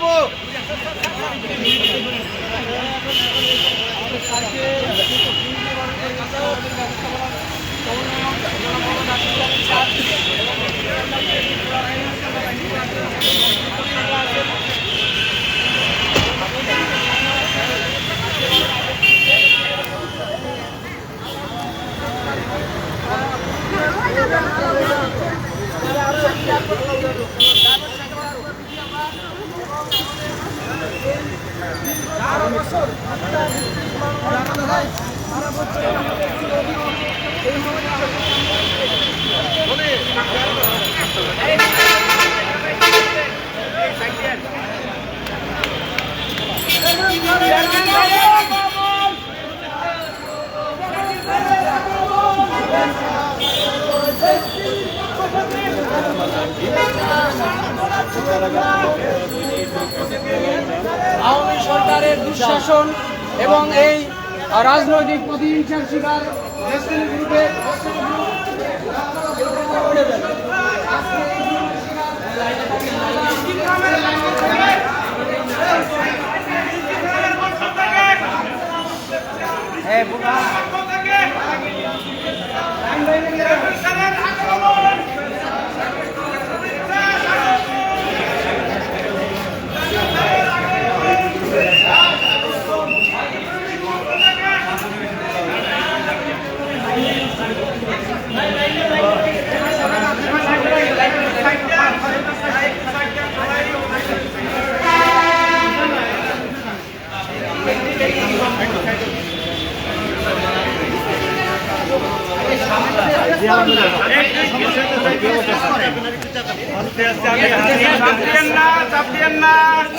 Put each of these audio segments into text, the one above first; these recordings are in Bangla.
যাবো। আওয়ামী সরকারের দুঃশাসন এবং এই রাজনৈতিক প্রতিহিংসার শিকার ডেস্টিনি গ্রুপের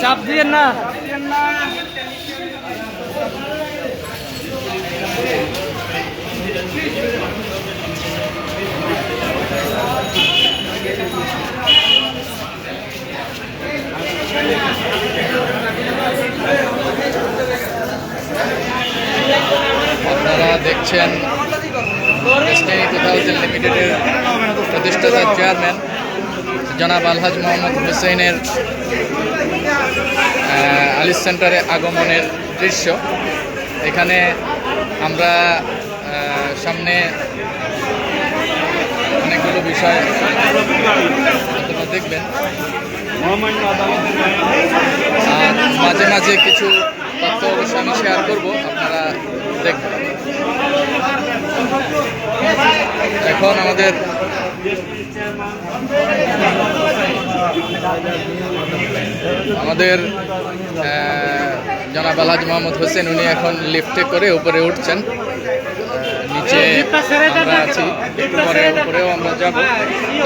চাপ দিয়েন না। আপনারা দেখছেন ডেস্টিনি 2000 লিমিটেডের প্রতিষ্ঠাতা চেয়ারম্যান জনাব আলহাজ মোহাম্মদ হুসেইনের আলিস সেন্টারে আগমনের দৃশ্য। এখানে আমরা সামনে অনেকগুলো বিষয় আপনারা দেখবেন, আর মাঝে মাঝে কিছু তথ্য অবশ্যই আমি শেয়ার করবো, আপনারা দেখবেন। এখন আমাদের জনাব আলহাজ মোহাম্মদ হোসেন উনি এখন লিফটে করে উপরে উঠছেন। নিচে আমরা আছি, একটু পরে উপরেও আমরা যাব,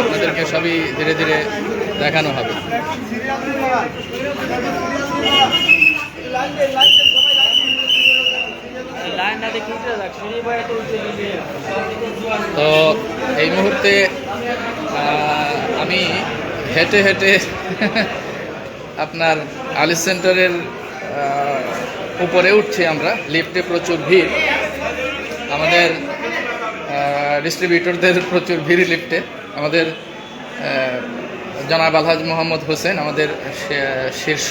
আপনাদেরকে সবই ধীরে ধীরে দেখানো হবে। তো এই মুহূর্তে আমি হেঁটে হেঁটে আপনার আলিস সেন্টারের উপরে উঠছি। আমরা লিফটে প্রচুর ভিড়, আমাদের ডিস্ট্রিবিউটরদের প্রচুর ভিড় লিফটে। আমাদের জনাব আলহাজ মোহাম্মদ হোসেন আমাদের শীর্ষ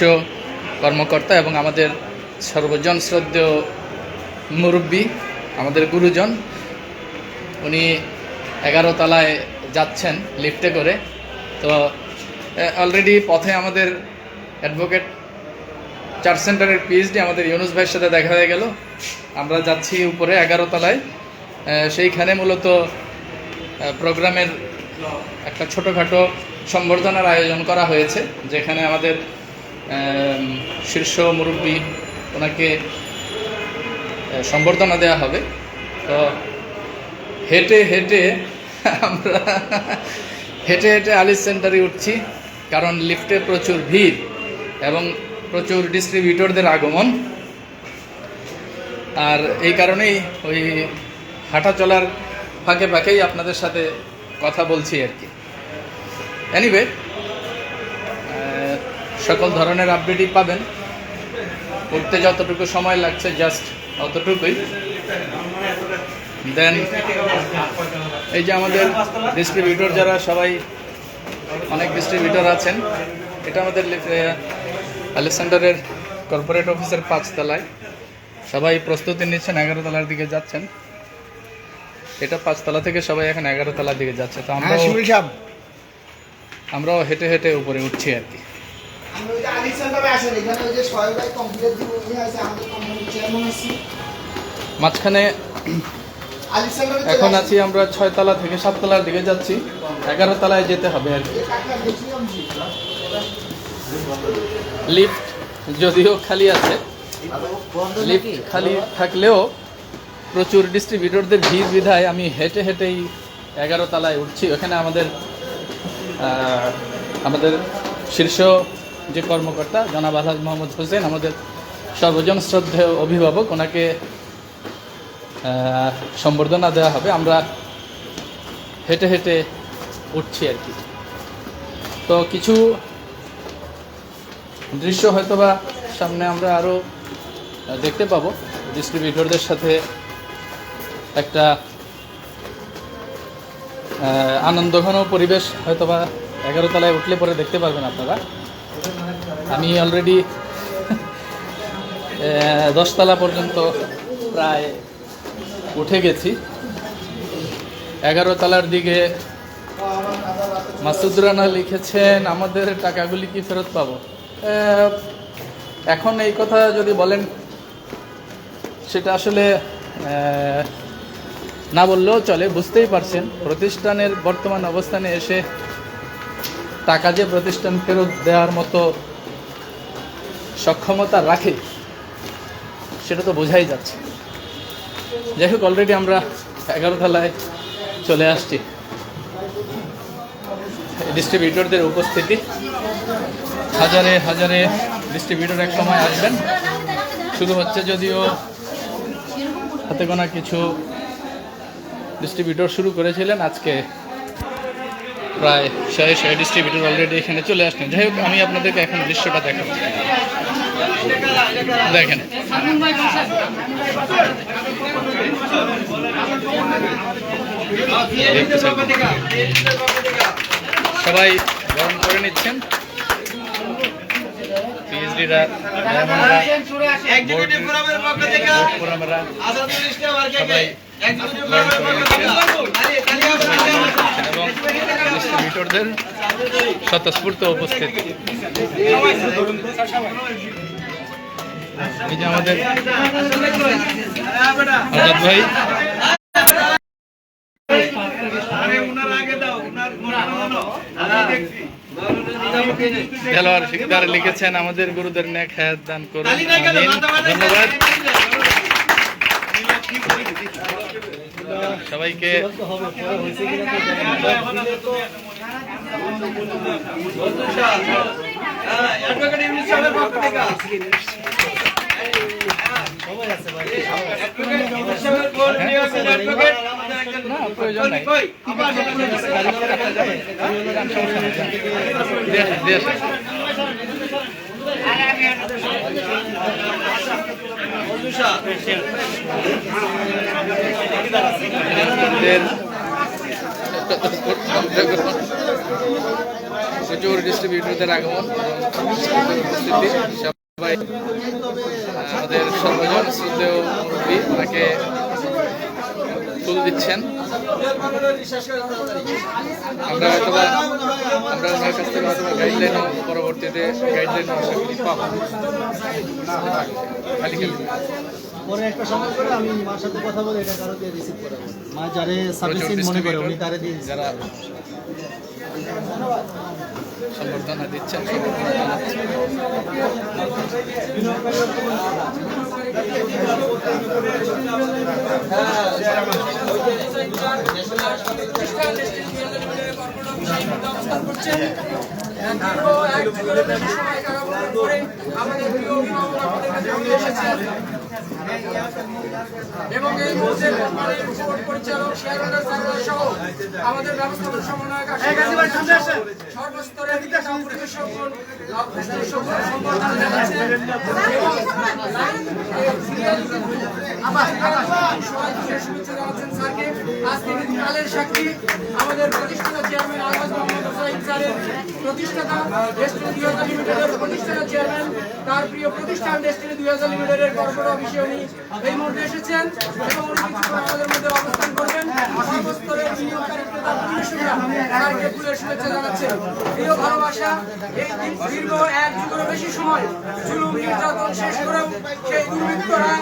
কর্মকর্তা এবং আমাদের সর্বজন শ্রদ্ধেয় মুরব্বী, আমাদের গুরুজন, উনি 11 তলায় যাচ্ছেন লিফটে করে। তো অলরেডি পথে আমাদের অ্যাডভোকেট চার্চ সেন্টারের পিএইচডি আমাদের ইউনুস ভাইয়ের সাথে দেখা হয়ে গেল। আমরা যাচ্ছি উপরে 11 তলায়। সেইখানে মূলত প্রোগ্রামের একটা ছোটোখাটো সম্বর্ধনার আয়োজন করা হয়েছে, যেখানে আমাদের শীর্ষ মুরব্বী ওনাকে সম্বর্ধনা দেওয়া হবে। তো হেঁটে হেঁটে আমরা হেঁটে হেঁটে আলিস সেন্টারে উঠছি, কারণ লিফটে প্রচুর ভিড় এবং প্রচুর ডিস্ট্রিবিউটরদের আগমন। আর এই কারণেই ওই হাঁটা চলার ফাঁকে ফাঁকেই আপনাদের সাথে কথা বলছি আর কি। এনিওয়ে, সকল ধরনের আপডেটই পাবেন। উঠতে যতটুকু সময় লাগছে জাস্ট অতটুকুই। দেন এই যে আমাদের ডিস্ট্রিবিউটর যারা সবাই, অনেক ডিস্ট্রিবিউটর আছেন, এটা আমাদের আলেকজান্ডারের কর্পোরেট অফিসের 5 তলায় সবাই প্রস্তুতি নিচ্ছেন, 11 তলার দিকে যাচ্ছেন। এটা 5 তলা থেকে সবাই এখন 11 তলার দিকে যাচ্ছে। তো আমরাও হেঁটে হেঁটে উপরে উঠছি আর কি। মাঝখানে এখন আছি আমরা 6 তলা থেকে 7 তলার দিকে যাচ্ছি, 11 তলায় যেতে হবে আর কি। লিফট যদিও খালি আছে, লিফট খালি থাকলেও প্রচুর ডিস্ট্রিবিউটরদের ভিড় বিধায় আমি হেঁটে হেঁটেই 11 তলায় উঠছি। ওখানে আমাদের শীর্ষ যে কর্মকর্তা জনাব আলহাজ মোহাম্মদ হোসেন, আমাদের সর্বজন শ্রদ্ধেয় অভিভাবক, ওনাকে সম্বর্ধনা দেওয়া হবে। আমরা হেঁটে হেঁটে উঠছি আর কি। তো কিছু দৃশ্য হয়তোবা সামনে আমরা আরও দেখতে পাবো। ডিস্ট্রিবিউটরদের সাথে একটা আনন্দঘন পরিবেশ হয়তোবা 11 তলায় উঠলে পরে দেখতে পারবেন আপনারা। আমি অলরেডি 10 তলা পর্যন্ত প্রায় উঠে গেছি। 11 তলার দিকে মাসুদ রানা লিখেছেন, আমাদের টাকাগুলি কি ফেরত পাবো? এখন এই কথা যদি বলেন সেটা আসলে না বললেও চলে। বুঝতেই পারছেন প্রতিষ্ঠানের বর্তমান অবস্থানে এসে টাকা যে প্রতিষ্ঠান ফেরত দেওয়ার মতো সক্ষমতা রাখে সেটা তো বোঝাই যাচ্ছে। যাই হোক, অলরেডি আমরা 11 তলায় চলে আসছি। ডিস্ট্রিবিউটরদের উপস্থিতি, হাজারে হাজারে ডিস্ট্রিবিউটর এক সময় আসবেন। শুরু হচ্ছে যদিও হাতে গোনা কিছু ডিস্ট্রিবিউটর শুরু করেছিলেন, আজকে প্রায় 100 ডিস্ট্রিবিউটর অলরেডি এখানে চলে আসছেন। যাই হোক, আমি আপনাদেরকে এখন দৃশ্যটা দেখাবো। দেখেন, সবাই গরম করে নিচ্ছেন। পিএইচডিরা, এবং ডিস্ট্রিবিউটরদের স্বতঃস্ফূর্ত উপস্থিতি। এই যে আমাদের আজাদ ভাই, দেলোয়ার শিকদার লিখেছেন, আমাদের গুরুদের নেক হায়াত দান করুন, ধন্যবাদ সবাইকে। না, প্রয়োজন নাই। প্রচুর ডিস্ট্রিবিউটরদের আগমন, উপস্থিতি। সবাই আমাদের সর্বজন শ্রদ্ধেয় মুরব্বী, ওনাকে ফুল দিচ্ছেন। আমরা ওনার কাছ থেকে হয়তো গাইডলাইনও পরবর্তীতে গাইডলাইন পাবো। পরে একটা সময় করে আমি মার সাথে কথা বলে এটা কারো দিয়ে রিসিভ করাবো। মা যারে সার্ভিসিং মনে করে উনি তারে দিয়ে যারা সম্বর্ধনা দিচ্ছেন, এবং এই মুহূর্তে পরিচালক সহ আমাদের ব্যবস্থাপনা সমন্বয়ক সর্বস্তরের আজকে কালের সাক্ষী আমাদের প্রতিষ্ঠাতা চেয়ারম্যান আলহাজ মোহাম্মদ হোসাইন স্যারের প্রতিষ্ঠাতা ডেস্টিনি 2000 লিমিটেডের প্রতিষ্ঠাতা চেয়ারম্যান, তার প্রিয় প্রতিষ্ঠান ডেস্টিনি 2000 লিমিটেডের কর্পোরেট অফিসে উনি এই মুহূর্তে এসেছেন এবং উনি কিছুক্ষণ আমাদের মধ্যে অবস্থান করবেন। সর্বস্তরের বিনিয়োগকারী ক্রেতা পরিবেশকরা তাদেরকে ফুলের শুভেচ্ছা জানাচ্ছেন। প্রিয় ভালোবাসা, এই দীর্ঘ 1 যুগেরও বেশি সময় জুলুম নির্যাতন শেষ করেও সেই দুর্বৃত্তরা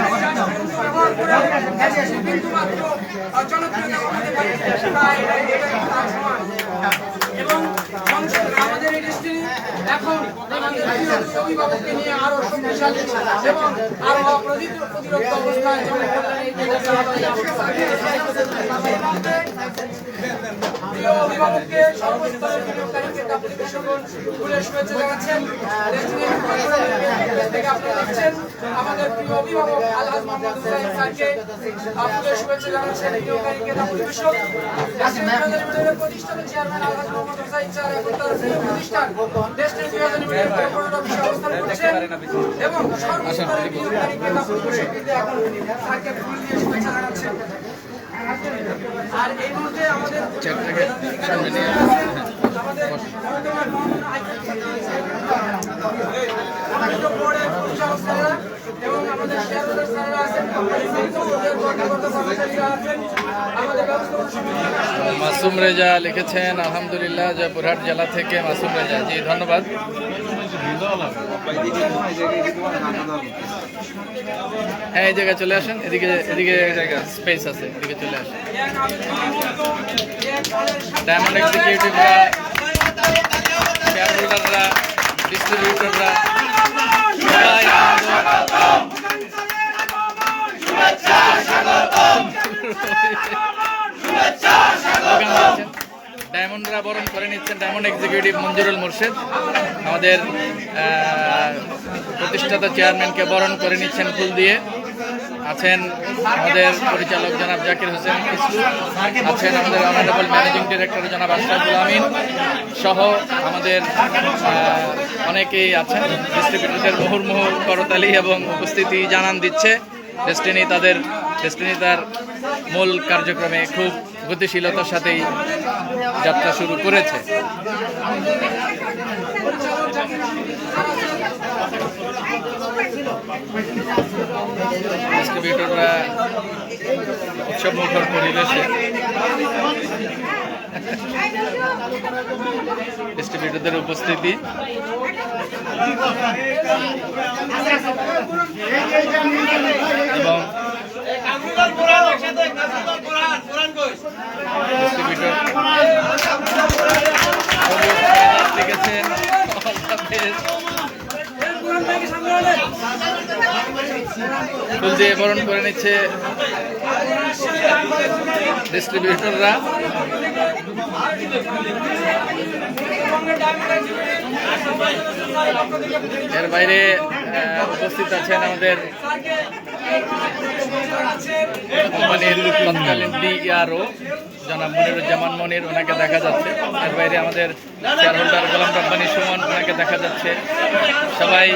এই রাষ্ট্রযন্ত্র ব্যবহার করে বিন্দু মাত্র জনপ্রিয়তা করতে পারে তাই এটা তার সমান। এবং আমাদের এই দেশটি এখন আমাদের অভিভাবককে নিয়ে আরো শক্তিশালী এবং আরো প্রতিরোধ অবস্থায় প্রিয় অভিভাবককে সর্বস্তরের বিনিয়োগকারীকে পরিবেশকগণ ফুলের শুভেচ্ছা জানাচ্ছেন। থেকে আপনারা দেখছেন আমাদের প্রিয় অভিভাবক আলহাজ মোহাম্মদ হোসাইন স্যারকে ফুলের শুভেচ্ছা জানাচ্ছেন বিনিয়োগকারীকে পরিবেশক। প্রতিষ্ঠানের চেয়ারম্যান আলহাজ মোহাম্মদ হোসাইন স্যার এখন তার প্রিয় প্রতিষ্ঠান ডেস্টিনি 2000 লিমিটেড কর্পোরেট অফিসে অবস্থান করছেন এবং সর্বস্তরের বিনিয়োগকারীকে পরিবেশককে এখন স্যারকে ফুল দিয়ে শুভেচ্ছা জানাচ্ছেন। আর এই মুহূর্তে আমাদের বোর্ডের পরিচালক স্যাররা এবং আমাদের শেয়ারহোল্ডার স্যাররা আছেন, কর্মকর্তা-কর্মচারীরা আছেন, আমাদের ব্যবস্থাপনা মাসুম রেজা লিখেছেন আলহামদুলিল্লাহ, জয়পুরহাট জেলা থেকে মাসুম রেজা, জি ধন্যবাদ। হ্যাঁ এই জায়গায় চলে আসেন, এদিকে এদিকে স্পেস আছে, এদিকে চলে আসেন। ডায়মন্ড এক্সিকিউটিভরা, শেয়ার হোল্ডাররা, ডিস্ট্রিবিউটররা সবাই ডায়মন্ডরা বরণ করে নিচ্ছেন। ডায়মন্ড এক্সিকিউটিভ মঞ্জুরুল মুর্শেদ আমাদের প্রতিষ্ঠাতা চেয়ারম্যানকে বরণ করে নিচ্ছেন ফুল দিয়ে। আছেন আমাদের পরিচালক জনাব জাকির হোসেন ইসলু, আছেন আমাদের অনারেবল ম্যানেজিং ডিরেক্টর জনাব আশরাফুল আমিন সহ আমাদের অনেকেই আছেন। ডিস্ট্রিবিউটরদের মুহুর্মুহু করতালি এবং উপস্থিতি জানান দিচ্ছে। ডেস্টিনি তার মূল কার্যক্রমে খুব গতিশীলতার সাথেই যাত্রা শুরু করেছে। ডিস্ট্রিবিউটররা উৎসব মুখর পরিবেশে, ডিস্ট্রিবিউটরদের উপস্থিতি এবং ডিস্ট্রিবিউটর লিখেছেন ফুল দিয়ে বরণ করে নিচ্ছে ডিস্ট্রিবিউটররা। এর বাইরে উপস্থিত আছেন আমাদের কোম্পানির তৎকালীন ডিআরও জনাব মনিরুজ্জামান মনির, ওনাকে দেখা যাচ্ছে। এর বাইরে আমাদের শেয়ার হোল্ডার গোলাম রব্বানী সুমন, ওনাকে দেখা যাচ্ছে। সবাই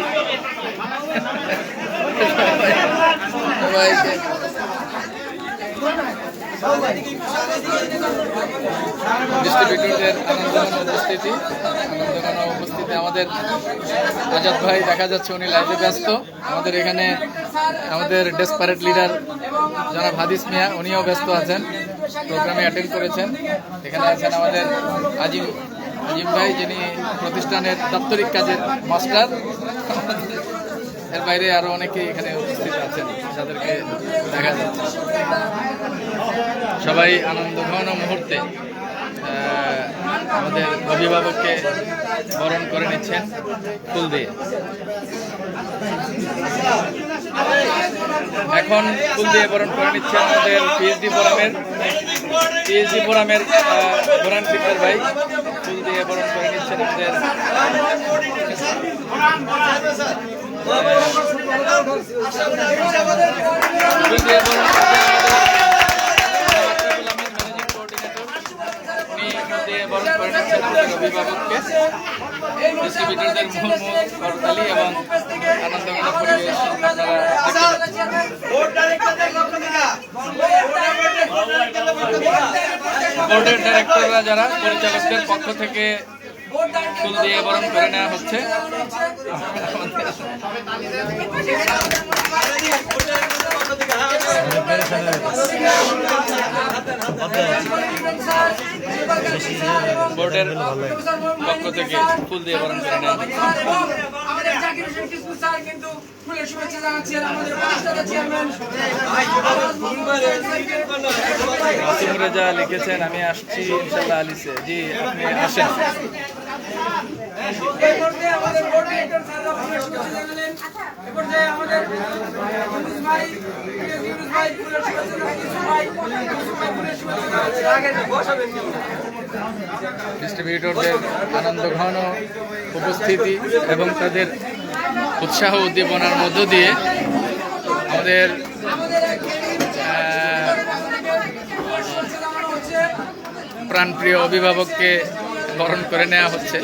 ডিস্ট্রিবিউটরদের আনন্দঘন উপস্থিতি আমাদের আজাদ ভাই দেখা যাচ্ছে, উনি লাইভে ব্যস্ত। আমাদের এখানে আমাদের ডেসপারেট লিডার জনাব হাদিস মিয়া, উনিও ব্যস্ত আছেন, প্রোগ্রামে অ্যাটেন্ড করেছেন। এখানে আছেন আমাদের আজিম ভাই, যিনি প্রতিষ্ঠানের দাপ্তরিক কাজের মাস্টার। এর বাইরে আরো অনেকেই এখানে উপস্থিত আছেন যাদেরকে দেখা যাচ্ছে। সবাই আনন্দঘন মুহূর্তে আমাদের অভিভাবককে বরণ করে নিচ্ছেন ফুল দিয়ে। এখন ফুল দিয়ে বরণ করে নিচ্ছেন আমাদের পিএইচডি ফোরামের বোরান সিকদার ভাই, ফুল দিয়ে বরণ করে নিচ্ছেন আমাদের ফুল দিয়ে বরণ অভিভাবককে, ডিস্ট্রিবিউটরদের মুহুর্মুহু করতালি এবং আনন্দঘন পরিবেশ আপনারা বোর্ডের ডাইরেক্টররা যারা পরিচালকদের পক্ষ থেকে ফুল দিয়ে বরণ করে নেওয়া হচ্ছে। বোর্ডের পক্ষ থেকে ফুল দিয়ে বরণ করে নেওয়া হচ্ছে। আমাদের জাকির হোসেন কিসু স্যার কিন্তু ফুলের শুভেচ্ছা জানাচ্ছেন আমাদের প্রতিষ্ঠাতা চেয়ারম্যান মাসুম রেজা লিখেছেন আমি আসছি ইনশাআল্লাহ আলিসে। জি আপনি আসেন। এই পর্যায়ে আমাদের বোর্ড ডাইরেক্টর স্যাররা ফুলের শুভেচ্ছা জানালেন। এই পর্যায়ে আমাদের ইউনুস ভাই ফুলের শুভেচ্ছা জানাচ্ছেন। ইউসুফ ভাই ফুলের শুভেচ্ছা জানাচ্ছেন। আগে বসাবেন ডিস্ট্রিবিউটরদের আনন্দ ঘন উপস্থিতি এবং তাদের উৎসাহ উদ্দীপনার মধ্য দিয়ে আমাদের প্রাণপ্রিয় অভিভাবককে বরণ করে নেওয়া হচ্ছে।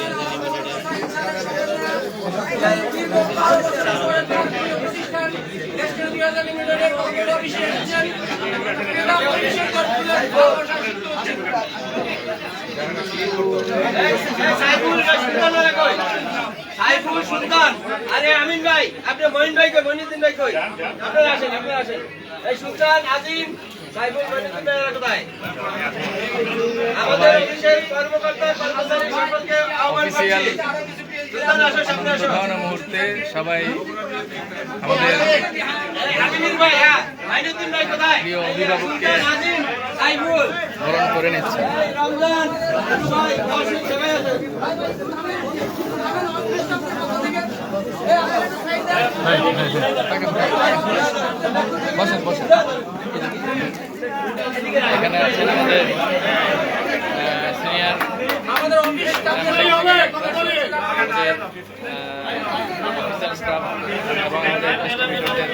সাইফুল সুলতান, আরে আমিন ভাই, আপনি মহিন ভাই কই, মহিনুদ্দিন ভাই কই? আপনারা আসেন। এই সুলতান, আজিম, সাইফুল, মহিনুদ্দিন ভাই কোথায়? আমাদের অফিসের কর্মকর্তা কর্মচারী সকলকে আহ্বান করছি। সুলতান আসো, সামনে আসো। ঘন মুহূর্তে সবাই আমাদের আমিন ভাই, হ্যাঁ, মহিনুদ্দিন ভাই কোথায়? প্রিয় অভিভাবককে আজিম, সাইফুল, বরণ করে নিচ্ছে। রমজান, ভাই, আসুন, সবাই আসুন। বসেন বসেন। এখানে আছেন আমাদের সিনিয়র আমাদের অফিস স্টাফদের অফিসার স্টাফ এবং আমাদের ডিস্ট্রিবিউটরদের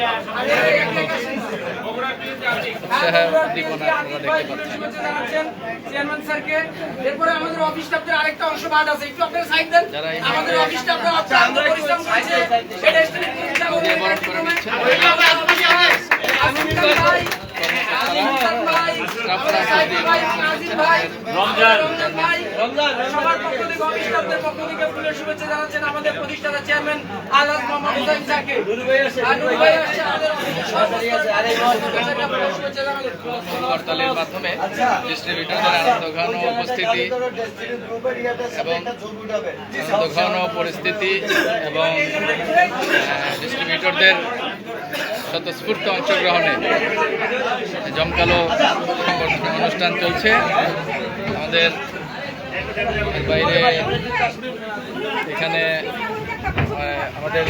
উদ্দীপনা আপনারা দেখতে পাচ্ছেন। চেয়ারম্যান স্যারকে। এরপরে আমাদের অফিস স্টাফদের আরেকটা অংশ বাদ আছে, একটু আপনারা সাইড দেন। যারা এই আমাদের অফিস স্টাফরা অত্যন্ত পরিশ্রম করছে সেটা স্টুডেন্ট দিয়ে বরণ করে নিচ্ছেন। সবার পক্ষ থেকে অফিস স্টাফদের পক্ষ থেকে ফুলের শুভেচ্ছা জানাচ্ছেন আমাদের প্রতিষ্ঠাতা চেয়ারম্যান আলহাজ মোহাম্মদ হোসেন স্যারকে। আর নুরু ভাই আসছে আমাদের শুভেচ্ছা জানালেন। হরতালের মাধ্যমে ডিস্ট্রিবিউটরদের আনন্দ ঘন উপস্থিতি এবং আনন্দ ঘন পরিস্থিতি এবং ডিস্ট্রিবিউটরদের স্বতঃস্ফূর্ত অংশগ্রহণে জমকালো সংবর্ধনা অনুষ্ঠান চলছে। আমাদের এর বাইরে এখানে আমাদের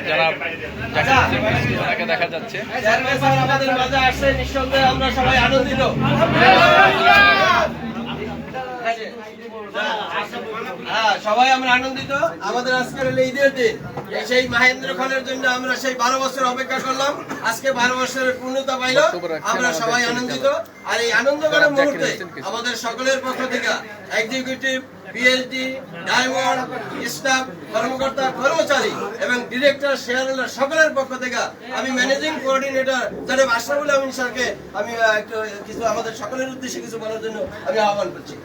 যারা ওনাকে দেখা যাচ্ছে। চেয়ারম্যান স্যার আমাদের মাঝে আসছে, নিঃসন্দেহে আমরা সবাই আনন্দিত। হ্যাঁ, সবাই আমরা আনন্দিত। আমাদের আজকের হলো ঈদের দিন। সেই মাহেন্দ্র খানের জন্য আমরা সেই 12 বছর অপেক্ষা করলাম। আজকে 12 বছরের পূর্ণতা পাইল। আমরা সবাই আনন্দিত। আর এই আনন্দকর মুহূর্তে আমাদের সকলের পক্ষ থেকে এক্সিকিউটিভ, পিএইচডি, ডায়মন্ড, স্টাফ, কর্মকর্তা, কর্মচারী এবং ডিরেক্টর, শেয়ারহোল্ডার সকলের পক্ষ থেকে আমি ম্যানেজিং কোঅর্ডিনেটর জনাব আশরাফুল আমিন স্যারকে আমি একটু কিছু আমাদের সকলের উদ্দেশ্যে কিছু বলার জন্য আমি আহ্বান করছি।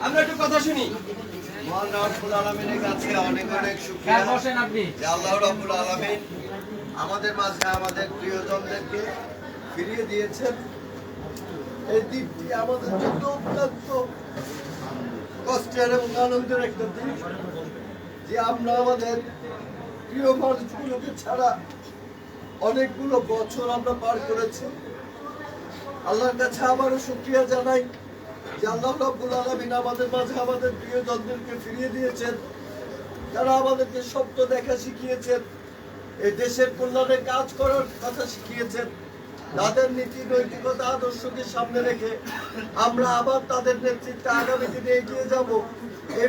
আমরা একটু কথা শুনি। মহান রব্বুল আলামিনের কাছে অনেক অনেক শুকরিয়া যে আল্লাহ রব্বুল আলামিন আমাদের মাঝে আমাদের প্রিয়জনদেরকে ফিরিয়ে দিয়েছেন। এই দিনটি আমাদের জন্য অত্যন্ত কষ্টের এবং আনন্দের একটা দিন, যে আমরা আমাদের প্রিয় মানুষগুলোকে ছাড়া অনেকগুলো বছর আমরা পার করেছি। আল্লাহর কাছে আবারও শুকরিয়া জানাই যে আল্লাহ রাব্বুল আলামিন আমাদের মাঝে আমাদের প্রিয়জনদেরকে ফিরিয়ে দিয়েছেন। তারা আমাদেরকে সত্য দেখা শিখিয়েছেন, এই দেশের কল্যাণে কাজ করার কথা শিখিয়েছেন। তাদের নীতি নৈতিকতা আদর্শকে সামনে রেখে আমরা আবার তাদের নেতৃত্বে আগামী দিনে এগিয়ে যাব, এই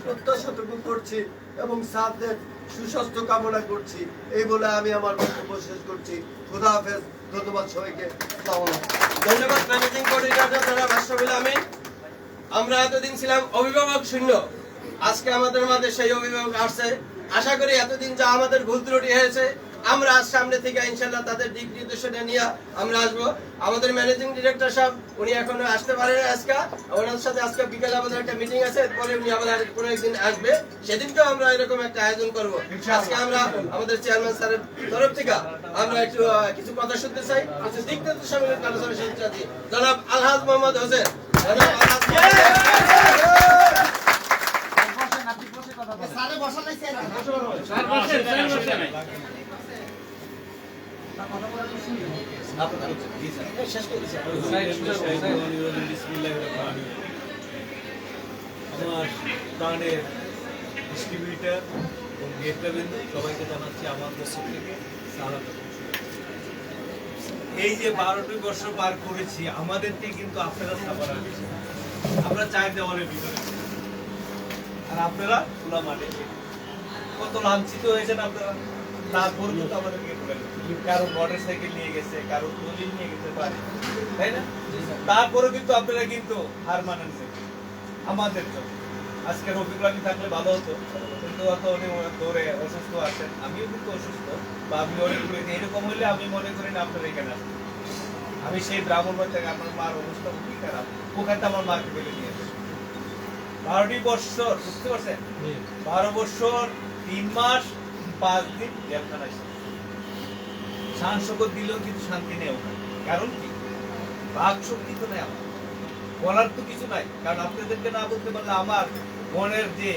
প্রত্যাশাটুকু করছি এবং স্যারদের সুস্বাস্থ্য কামনা করছি। এই বলে আমি আমার বক্তব্য শেষ করছি। খোদা হাফেজ। ধন্যবাদ সবাইকে। আসসালামু আলাইকুম। ধন্যবাদ ম্যানেজিং কোঅর্ডিনেটর জনাব আশরাফুল আমিন। আমরা এতদিন ছিলাম অভিভাবক শূন্য, আজকে আমাদের মাঝে সেই অভিভাবক আসছে। আশা করি এতদিন যা আমাদের ভুল ত্রুটি হয়েছে আমরা আজ সামনে থেকে ইনশাআল্লাহ তাদের দিক নির্দেশনা নিয়ে আমরা আসবো। আমাদের ম্যানেজিং ডিরেক্টর সাহেব উনি এখনো আসতে পারেন আজকে, ওনার সাথে আজকে বিকেলে আমাদের একটা মিটিং আছে, এরপরে উনি আবার কোনো একদিন আসবে, সেদিনকেও আমরা এরকম একটা আয়োজন করবো। আজকে আমরা আমাদের চেয়ারম্যান স্যারের তরফ থেকে আমরা একটু কিছু কথা শুনতে চাই, কিছু দিক নির্দেশনামূলক আলোচনা শুনতে চাই। জনাব আলহাজ মোহাম্মদ হোসেন, জনাব আমার প্রাণের ডিস্ট্রিবিউটার এবং বিন্দু সবাইকে জানাচ্ছি আমার পক্ষ থেকে সালাম। এই যে 12টি বছর পার করেছি আমাদেরকে কিন্তু আপনারা সাফারা দিয়েছেন। আমরা 4 দেওয়ালের ভিতরে আর আপনারা খোলা মাঠে কত লাঞ্ছিত হয়েছেন আপনারা, তারপর কিন্তু আমাদেরকে কারো মোটর সাইকেল নিয়ে গেছে, কারো ট্রলি নিয়ে গেছে পারে, তাই না? তারপরে কিন্তু আপনারা কিন্তু হার মানেন আমাদের জন্য। আজকে রফিকুল আমি থাকলে ভালো হতো, কিন্তু অত উনি দৌড়ে অসুস্থ আছেন, আমিও কিন্তু অসুস্থ, বা আমি মনে করি এরকম হলে আমি মনে করি না আপনারা এখানে আসবেন। আমি সেই ব্রাহ্মণবাড়ি থেকে আমার মার অবস্থা খুবই খারাপ, ওখানে আমার মাকে ফেলে নিয়েছে। 12টি বছর, বুঝতে পারছেন? 12 বছর 3 মাস 5 দিন জেলখানায়। শান শকত দিলেও কিন্তু শান্তি নেই ওখানে। কারণ কি? বাক শক্তি তো নেই আমার, বলার তো কিছু নাই। কারণ আপনাদেরকে না বলতে পারলে আমার মনের যে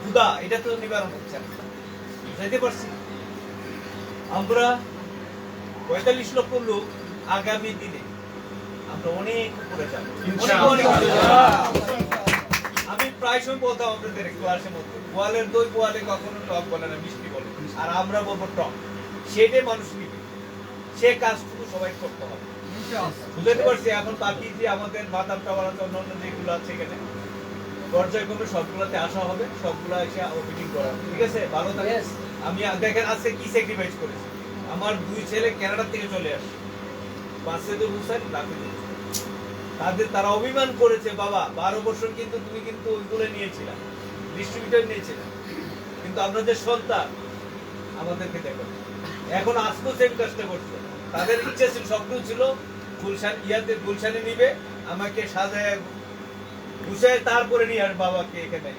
ক্ষুধা এটা তো নিবারণ হচ্ছে না, বুঝাইতে পারছি? আমরা 45 লক্ষ লোক আগামী দিনে আমরা অনেক উপরে যাব। আমি প্রায় সময় বলতাম আপনাদের ক্লাসের মধ্যে, গোয়ালের দই গোয়ালে কখনো টক বলে না, মিষ্টি বলে, আর আমরা বলবো টক। সেটাই মানুষ নিবে, সে কাজটুকু সবাই করতে হবে, বুঝতে পারছি? এখন বাকি যে আমাদের মাতাম টাওয়ার অন্যান্য যেগুলো আছে এখানে পর্যায়ক্রমে সবগুলোতে আসা হবে, সবগুলো এসে মিটিং করা হবে, ঠিক আছে? ভালো থাকে। আমি দেখেন আজকে কি স্যাক্রিফাইস করেছি। আমার 2 ছেলে কানাডা থেকে চলে আসে, বাসেদুল হোসেন, রাফিদুল হোসেন। তারা অভিমান করেছে, বাবা 12 বছর কিন্তু তুমি কিন্তু ওইগুলো নিয়েছিলা, ডিস্ট্রিবিউটর নিয়েছিলা, কিন্তু আমরা যে সন্তান আমাদেরকে দেখো এখন আজকে সেম কাজটা করছে। তাদের ইচ্ছা ছিল, স্বপ্ন ছিল গুলশানে নিবে, আমাকে সাজায় গুছায় তারপরে নিয়ে আর বাবাকে এখানে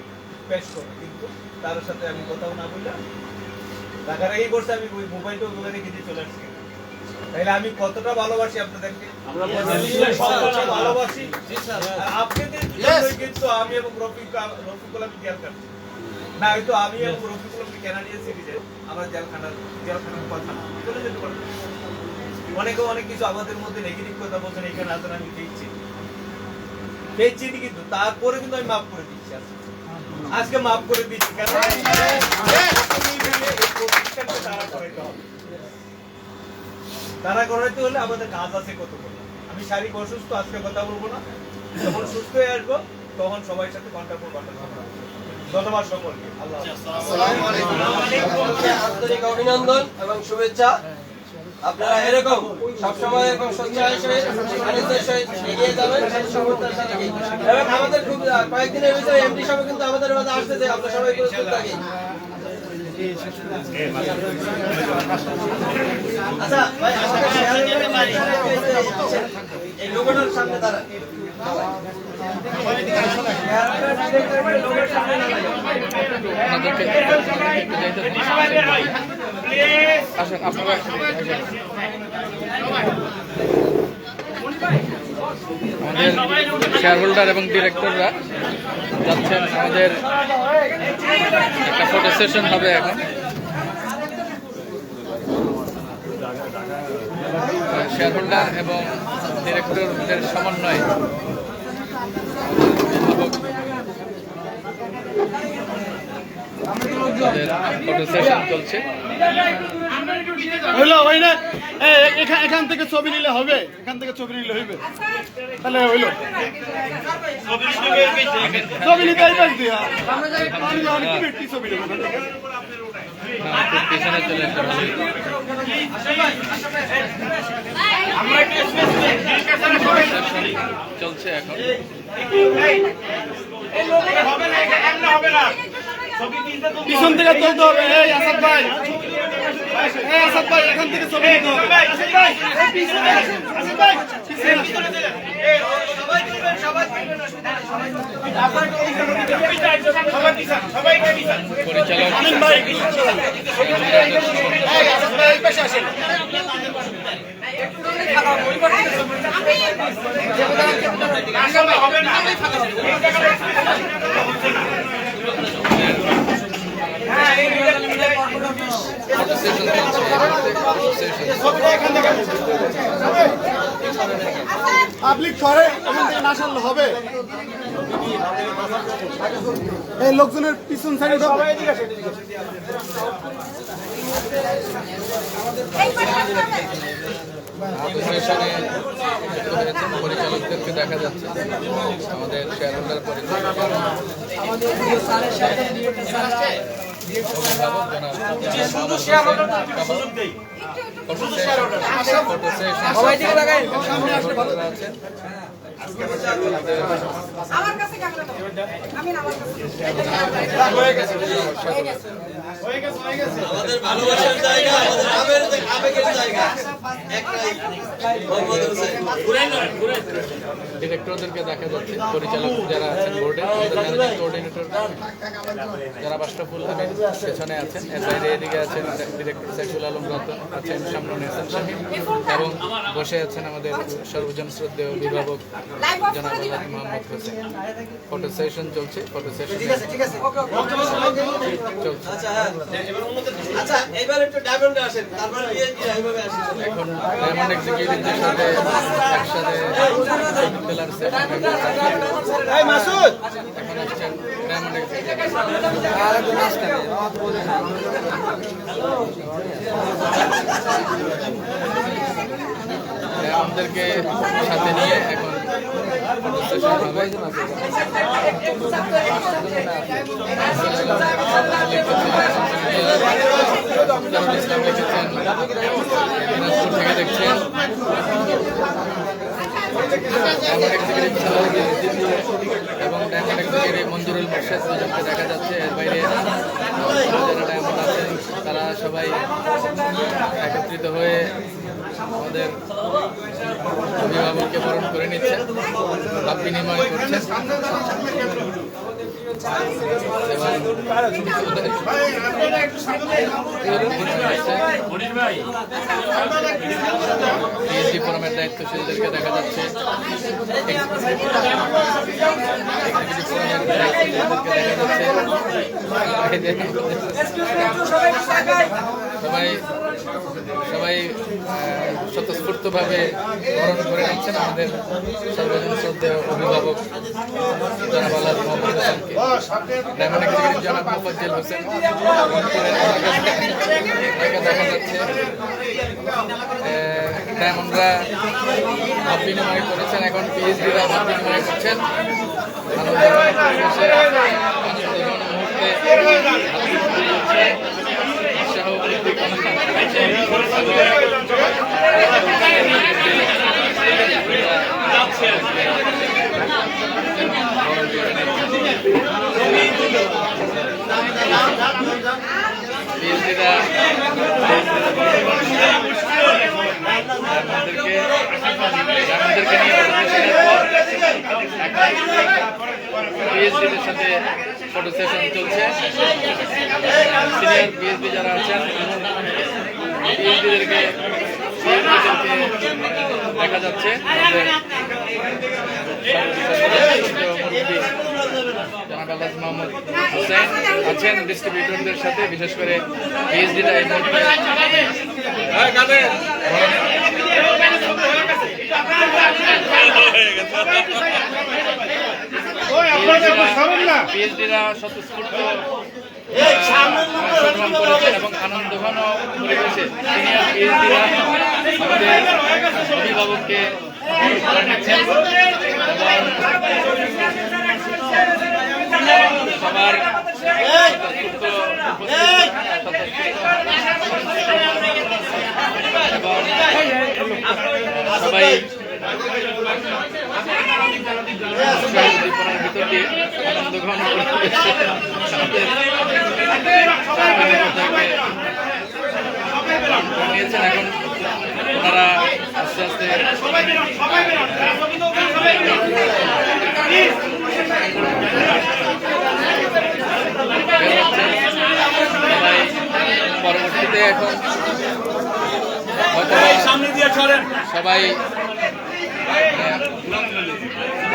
পেশ করবে, কিন্তু তার সাথে আমি কথাও না বললাম। টাকার এই করছে, আমি মোবাইলটা ওগুলো রেখে দিয়ে চলে আসছি। তাইলে আমি কতটা ভালোবাসি আপনাদেরকে, ভালোবাসি আপনাদের জন্যই কিন্তু আমি এবং রফিকুল আমি জেল কাটছি না, হয়তো আমি এবং রফিকুল ক্যানাডিয়ান সিটিজেন, আমরা জেলখানার কথা চলে যেতে পারবো। অনেক কিছু আমাদের মধ্যে নেগেটিভ কথা বলছেন, এখানে আসেন আমি পেয়েছি কিন্তু তারপরে কিন্তু আমি মাফ করে দিচ্ছি, আজকে মাফ করে দিচ্ছি। কারণ তারা করাইতে হলে আমাদের কাজ আছে কতগুলো। আমি শারীরিক অসুস্থ, আজকে কথা বলবো না, যখন সুস্থ হয়ে আসবো তখন সবাই সাথে কন্টাক্ট করবো। ধন্যবাদ সকলকে। আন্তরিক অভিনন্দন এবং শুভেচ্ছা। আপনারা এরকম সবসময় এরকম সোচ্চার হিসেবে এগিয়ে যাবেন এবং আমাদের খুব কয়েকদিনের ভিতরে এমডি সাহেব কিন্তু আমাদের মাঝে আসতেছে, আমরা সবাই প্রস্তুত থাকি। আচ্ছা ভাই, এই লোগোটার সামনে দাঁড়ান। আমাদের শেয়ার হোল্ডার এবং ডিরেক্টররা যাচ্ছেন, আমাদের একটা ফটো সেশন হবে এখন। শেয়ার হোল্ডার এবং ডিরেক্টরদের সমন্বয়ে ফটো সেশন চলছে। হইলো হয় না, এখান থেকে ছবি নিলে হবে, এখান থেকে ছবি নিলে হইবে, তাহলে হইলো ছবি নিতে ছবি পিছনে চলে আসে। চলছে এখন। পিছন থেকে তুলতে হবে। এই আসাদ ভাই, এই আসাদ ভাই, এখান থেকে ছবি নিতে হবে। আসাদ ভাই, এই পিছনে আসেন। আসাদ ভাই, পিছনে আসেন। পরিচালক আমিন ভাই, এই আসাদ ভাই, এই পাশে আসেন। সেশন চলছে পাবলিক করে এখান থেকে না সারলে হবে। এই লোকজনের পিছন সাইডে সেশনে যুক্ত হয়েছেন পরিচালকদেরকে দেখা যাচ্ছে। আমাদের শেয়ার হোল্ডার পরিচালক আমার কাছে ক্যামেরা দাও আমি আমার কাছে আমাদের ভালোবাসার জায়গা, আমাদের আবেগের জায়গা একটাই, মোহাম্মদ হোসেন। ডিরেক্টরদেরকে দেখা যাচ্ছে, পরিচালক যারা আছেন বোর্ডে, ম্যানেজিং কোঅর্ডিনেটর যারা বাস্টাফুল হামিদ পেছনে আছেন, এর বাইরে এদিকে আছেন ডিরেক্টর সাইফুল আলম রতন, আছেন শামনুন হাসান শামীম এবং বসে আছেন আমাদের সর্বজন শ্রদ্ধেয় অভিভাবক জনাব আলহাজ মোহাম্মদ হোসেন। ফটো সেশন চলছে, ফটো সেশন চলছে। আচ্ছা, এবার একটু ডায়মন্ডে আসেন, তারপর এইভাবে আসেন। এখন ডায়মন্ড এক্সিকিউটিভদের সাথে একসাথে পিলার সেট এই মাসুদ, এখন আসছেন ডায়মন্ড আমাদেরকে সাথে নিয়ে এখন সেশন হবে। ইসলাম লিখেছেন, দিনাজপুর থেকে দেখছেন। ডায়মন্ড এক্সিকিউটিভ এবং ডায়মন্ড এক্সিকিউটিভ মঞ্জুরুল মোর্শেদ দুজনকে দেখা যাচ্ছে। এর বাইরে যারা ডায়মন্ড আছেন তারা সবাই একত্রিত হয়ে আমাদের অভিভাবককে বরণ করে নিচ্ছেন, ভাব বিনিময় করছেন। পিএইচডি ফোরামের দায়িত্বশীলদেরকে দেখা যাচ্ছে, সবাই সবাই স্বতঃস্ফূর্তভাবে বরণ করে নিচ্ছেন আমাদের সর্বজন শ্রদ্ধেয় অভিভাবক জনাব আলহাজ মোহাম্মদ হোসেনকে। ডায়মন্ড এক্সিকিউটিভ জনাব মোফাজ্জল হোসেন দেখা যাচ্ছে। ডায়মন্ডরা ভাব বিনিময় করেছেন, এখন পিএইচডিরা ভাব বিনিময় করছেন। আনন্দঘন পরিবেশে, আনন্দঘন মুহূর্তে উৎসাহ উদ্দীপনা পিএইচডিরা আমাদেরকে নিয়ে পিএইচডিদের সাথে ফটো সেশন চলছে। সিনিয়র পিএইচডি যারা আছেন পিএইচডিদেরকে দেখা যাচ্ছে। জনাব আলহাজ মোহাম্মদ হোসেন আছেন ডিস্ট্রিবিউটরদের সাথে, বিশেষ করে পিএইচডিটা এই মুহূর্তে পিএইচডিরা স্বতঃস্ফূর্ত অংশগ্রহণ করেছেন এবং আনন্দঘন পরিবেশে সিনিয়র পিএইচডিরা আমাদের অভিভাবককে করে নিচ্ছেন এবং সবার এবং সবাই উদ্দীপনার ভিতর দিয়ে আনন্দ গ্রহণ করতেছে। নিয়েছেন এখন ওনারা আস্তে আস্তে সবাই পরবর্তীতে এখন সবাই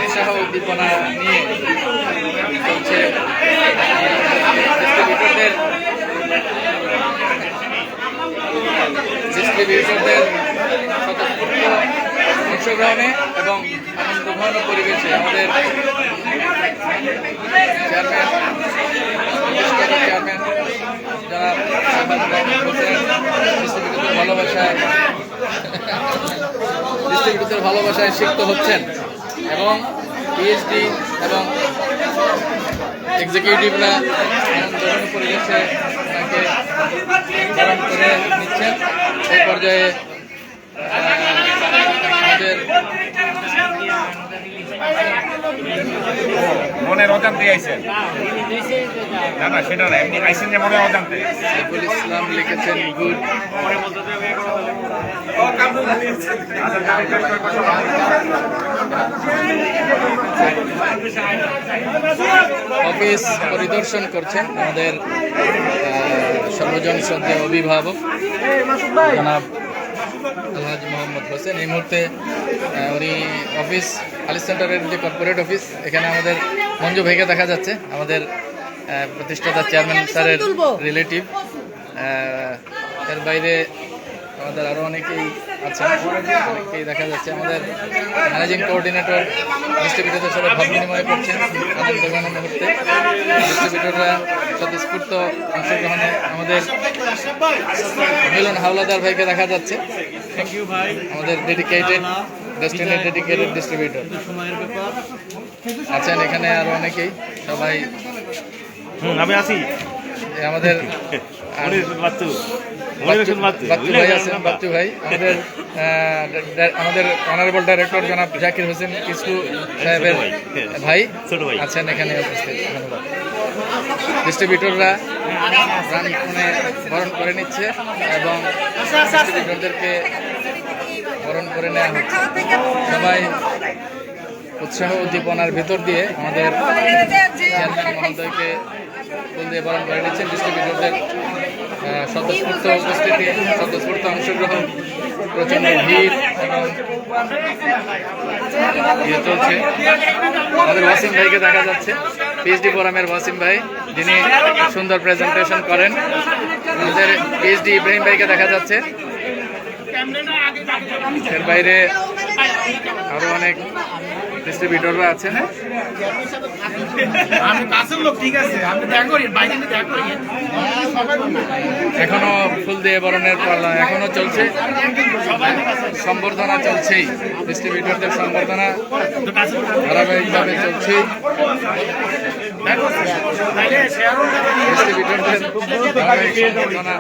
উৎসাহ উদ্দীপনা নিয়ে চলছে ডিস্ট্রিবিউটরদের স্বতঃস্ফূর্ত অংশগ্রহণে এবং আনন্দঘন পরিবেশে আমাদের চেয়ারম্যান যারা ডিস্ট্রিবিউটরদের ভালোবাসায় সিক্ত হচ্ছেন এবং পিএইচডি এবং এক্সিকিউটিভরা আনন্দঘন পরিবেশে তাকে বরণ করে নিচ্ছেন। এই পর্যায়ে আমাদের মনের অজান্তে আইছেন না না সেটা না এমনি আইছেন যে মনের অজান্তে সাইফুল ইসলাম লিখেছেন গুড। অফিস পরিদর্শন করছেন আমাদের সর্বজন শ্রদ্ধেয় অভিভাবক জনাব আলহাজ মোহাম্মদ হোসেন। এই মুহূর্তে উনি অফিস আলিস সেন্টারের যে কর্পোরেট অফিস, এখানে আমাদের মঞ্জু ভাইকে দেখা যাচ্ছে, আমাদের প্রতিষ্ঠাতা চেয়ারম্যান স্যারের রিলেটিভ। এর বাইরে আমাদের আরও অনেকেই আছেন, অনেকেই দেখা যাচ্ছে। আমাদের ম্যানেজিং কোঅর্ডিনেটর ডিস্ট্রিবিউটরদের সাথে ভাব বিনিময় করছেন আনন্দঘন মুহূর্তে। ডিস্ট্রিবিউটররা স্বতঃস্ফূর্ত অংশগ্রহণে আমাদের মিলন হাওলাদার ভাইকে দেখা যাচ্ছে। থ্যাংক ইউ ভাই। আমাদের ডেডিকেটেড ডেডিকেটেড ডিস্ট্রিবিউটর আছেন এখানে, আরও অনেকেই। সবাই আমি আছি আমাদের বাচ্চু ভাই আছেন, বাচ্চু ভাই। আমাদের অনারেবল ডাইরেক্টর জনাব জাকির হোসেন কিসকু সাহেবের ভাই আছেন এখানে উপস্থিত। ধন্যবাদ। ডিস্ট্রিবিউটররা প্রাণপণে বরণ করে নিচ্ছে এবং ডিস্ট্রিবিউটরদেরকে বরণ করে নেওয়া হচ্ছে। সবাই উৎসাহ উদ্দীপনার ভিতর দিয়ে আমাদের চেয়ারম্যান মহোদয়কে ফুল দিয়ে বরণ করে নিচ্ছেন। ডিস্ট্রিবিউটরদের স্বতঃস্ফূর্ত উপস্থিতি, স্বতঃস্ফূর্ত অংশগ্রহণ, প্রচণ্ড ভিড় এবং ইয়ে চলছে। আমাদের ওয়াসিম ভাইকে দেখা যাচ্ছে, পিএইচডি ফোরামের ওয়াসিম ভাই, যিনি সুন্দর প্রেজেন্টেশন করেন। আমাদের পিএইচডি ইব্রাহিম ভাইকে দেখা যাচ্ছে। এর বাইরে আরো অনেক ডিস্ট্রিবিউটররা আছেন। এখনো ফুল দিয়ে বরণের পালা এখনো চলছে, সম্বর্ধনা চলছেই। ডিস্ট্রিবিউটরদের সম্বর্ধনা ধারাবাহিকভাবে চলছেই। ডিস্ট্রিবিউটরদের ধারাবাহিক সম্বর্ধনা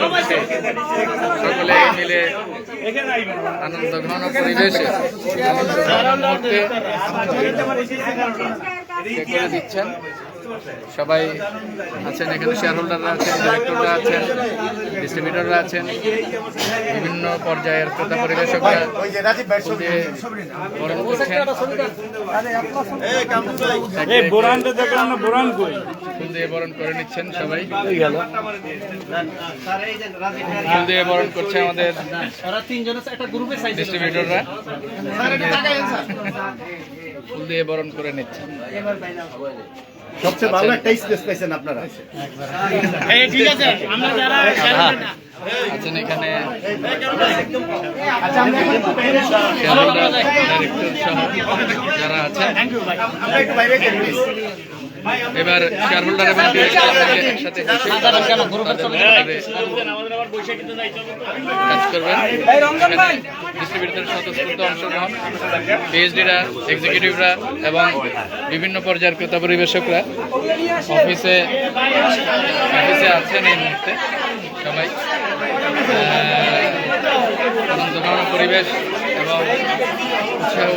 চলছে। সকলে মিলে আনন্দ ঘন পরিবেশে মুহূর্তে করে দিচ্ছেন। সবাই আছেন এখানে, শেয়ার হোল্ডাররা আছেন, ডিরেক্টররা আছেন, ডিস্ট্রিবিউটররা আছেন, বিভিন্ন পর্যায়ের ক্রেতা পরিবেশকরা বরণ করছেন। ফুল দিয়ে বরণ করে নিচ্ছেন সবাই। ফুল দিয়ে বরণ করছে আমাদের ডিস্ট্রিবিউটররা, ফুল দিয়ে বরণ করে নিচ্ছেন। সবচেয়ে ভালো একটা স্পেস পাইছেন আপনারা। ঠিক আছে, আমরা যারা আছেন এখানে যারা আছেন, এবার শেয়ার হোল্ডার এবং একসাথে কাজ করবেন। ডিস্ট্রিবিউটরের স্বতঃস্ফূর্ত অংশগ্রহণ, পিএইচডিরা, এক্সিকিউটিভরা এবং বিভিন্ন পর্যায়ের ক্রেতা পরিবেশকরা অফিসে আছেন এই মুহূর্তে। সবাই আনন্দঘন পরিবেশ এবং উৎসাহ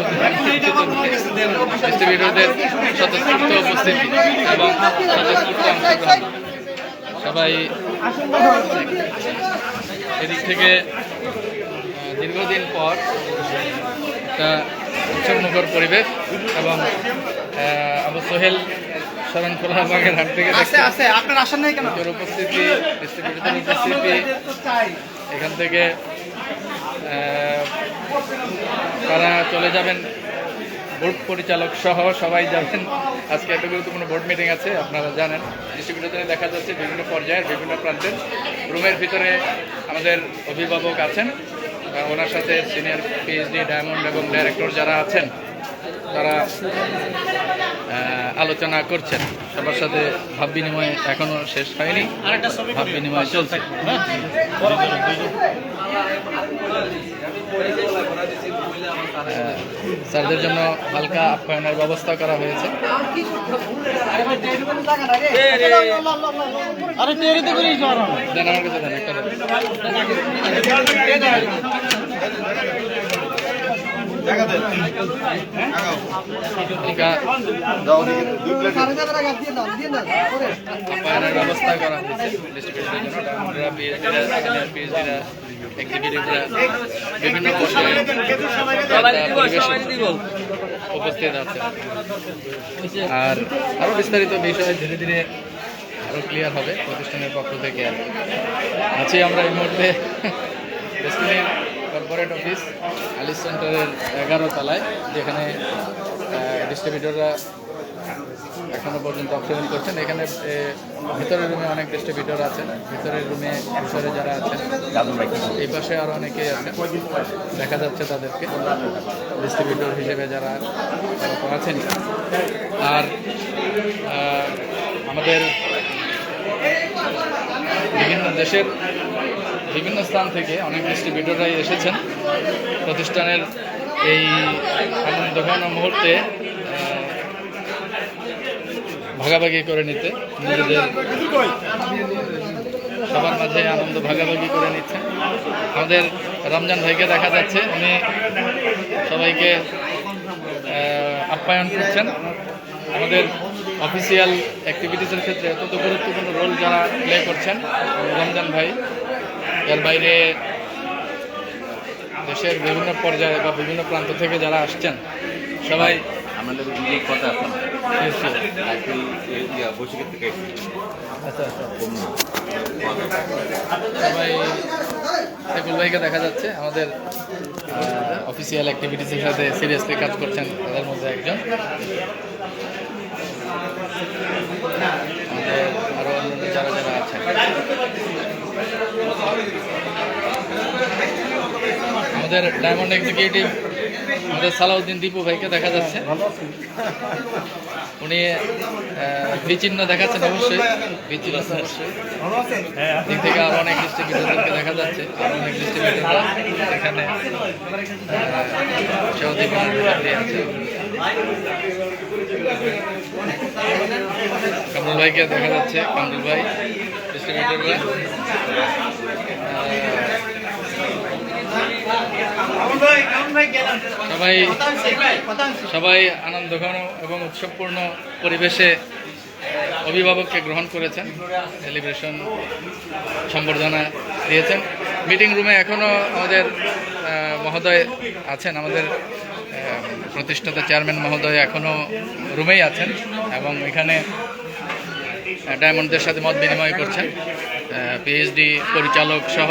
ডিস্ট্রিবিউটরদের স্বতঃস্ফূর্ত উপস্থিতি এবং স্বতঃস্ফূর্ত অংশগ্রহণ সবাই এদিক থেকে দীর্ঘদিন পর একটা উৎসবমুখর পরিবেশ এবং আবু সোহেল শরণখোলা বাগের হাট থেকে আপনার আসেন নাই কেন? উপস্থিতি ডিস্ট্রিবিউটরের উপস্থিতি এখান থেকে তারা চলে যাবেন বোর্ড পরিচালক সহ সবাই যাবেন। আজকে একটা গুরুত্বপূর্ণ বোর্ড মিটিং আছে, আপনারা জানেন। ডিস্ট্রিবিউটরে দেখা যাচ্ছে বিভিন্ন পর্যায়ের বিভিন্ন প্রান্তের রুমের ভিতরে আমাদের অভিভাবক আছেন, ওনার সাথে সিনিয়র পিএইচডি ডায়মন্ড এবং ডাইরেক্টর যারা আছেন তারা আলোচনা করছেন। সবার সাথে ভাব বিনিময় এখনো শেষ হয়নি, ভাব বিনিময় চলছে। স্যারদের জন্য হালকা আপ্যায়নের ব্যবস্থা করা হয়েছে। দেন আমার কাছে দেন একটা আপ্যায়নের ব্যবস্থা করা হয়েছে ডিস্ট্রিবিউটরের জন্য। ডায়মন্ডরা, পিএইচডিরা, এক্সিকিউটিভরা বিভিন্ন পর্যায়ে উপস্থিত আছে। আর আরও বিস্তারিত বিষয় ধীরে ধীরে আরও ক্লিয়ার হবে প্রতিষ্ঠানের পক্ষ থেকে। আছি আমরা এই মুহূর্তে ডেস্টিনির কর্পোরেট অফিস আলিস সেন্টারের 11 তলায়, যেখানে ডিস্ট্রিবিউটররা এখনো পর্যন্ত অংশগ্রহণ করছেন। এখানে ভিতরের রুমে অনেক ডিস্ট্রিবিউটর আছেন, ভিতরের রুমে ভিতরে যারা আছেন, এই পাশে আরও অনেকেই আছেন, দেখা যাচ্ছে তাদেরকে ডিস্ট্রিবিউটর হিসেবে যারা আছেন। আর আমাদের বিভিন্ন দেশের বিভিন্ন স্থান থেকে অনেক ডিস্ট্রিবিউটররাই এসেছেন প্রতিষ্ঠানের এই আনন্দঘন মুহূর্তে ভাগাভাগি করে নিতে, নিজেদের সবার মাঝে আনন্দ ভাগাভাগি করে নিচ্ছেন। আমাদের রমজান ভাইকে দেখা যাচ্ছে, উনি সবাইকে আপ্যায়ন করছেন। আমাদের অফিসিয়াল অ্যাক্টিভিটিসের ক্ষেত্রে অত্যন্ত গুরুত্বপূর্ণ রোল যারা প্লে করছেন রমজান ভাই, এর বাইরে দেশের বিভিন্ন পর্যায়ে বা বিভিন্ন প্রান্ত থেকে যারা আসছেন সবাই আমাদের কথা সবাই সেকুল ভাইকে দেখা যাচ্ছে আমাদের অফিসিয়াল অ্যাক্টিভিটিসের সাথে সিরিয়াসলি কাজ করছেন, তাদের মধ্যে একজন। আমাদের আরও অন্যান্য যারা যারা আছেন, আমাদের ডায়মন্ড এক্সিকিউটিভ আমাদের সালাউদ্দিন দীপু ভাইকে দেখা যাচ্ছে, উনি বিচিহ্ন দেখাচ্ছেন, অবশ্যই বিচিহ্ন অবশ্যই দিক থেকে আরো অনেক ডিস্ট্রিবিউটরদেরকে দেখা যাচ্ছে। আরো অনেক ডিস্ট্রিবিউটররা এখানে আছে। কামরুল ভাইকে দেখা যাচ্ছে, কামরুল ভাই ডিস্ট্রিবিউটররা সবাই আনন্দঘন এবং উৎসবপূর্ণ পরিবেশে অভিভাবককে গ্রহণ করেছেন, সেলিব্রেশন সম্বর্ধনা দিয়েছেন। মিটিং রুমে এখনও আমাদের মহোদয় আছেন, আমাদের প্রতিষ্ঠাতা চেয়ারম্যান মহোদয় এখনও রুমেই আছেন এবং এখানে ডায়মন্ডদের সাথে মত বিনিময় করছেন। পিএইচডি পরিচালক সহ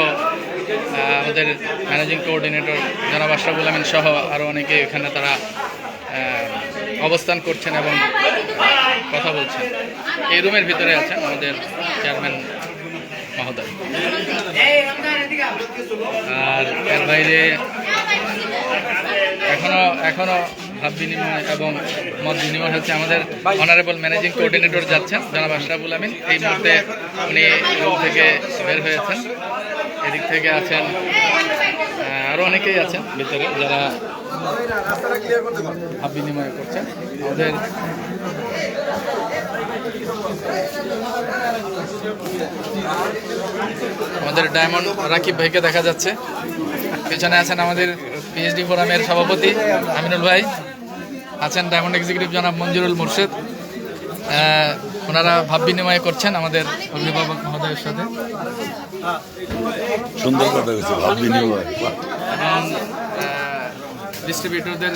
আমাদের ম্যানেজিং কোঅর্ডিনেটর জনাব আশরাফুল আমিন সহ আরও অনেকে এখানে তারা অবস্থান করছেন এবং কথা বলছেন। এই রুমের ভিতরে আছেন আমাদের চেয়ারম্যান মহোদয়। আর এর বাইরে এখনো ভাব বিনিময় এবং মত বিনিময় হচ্ছে। আমাদের অনারেবল ম্যানেজিং কোঅর্ডিনেটর যাচ্ছেন জনাব আশরাফুল আমিন, এই মুহূর্তে উনি রুম থেকে বের হয়েছেন। এদিক থেকে আছেন আরও অনেকেই আছেন ভিতরে যারা ভাব বিনিময় করছেন। আমাদের ডায়মন্ড রাকিব ভাইকে দেখা যাচ্ছে, পেছনে আছেন আমাদের পিএইচডি ফোরামের সভাপতি আমিনুল ভাই, আছেন ডায়মন্ড এক্সিকিউটিভ জনাব মঞ্জুরুল মুর্শেদ। ওনারা ভাব বিনিময় করছেন আমাদের অভিভাবক মহোদয়ের সাথে। সুন্দর কথা হয়েছে, ভাব বিনিময়। এবং ডিস্ট্রিবিউটরদের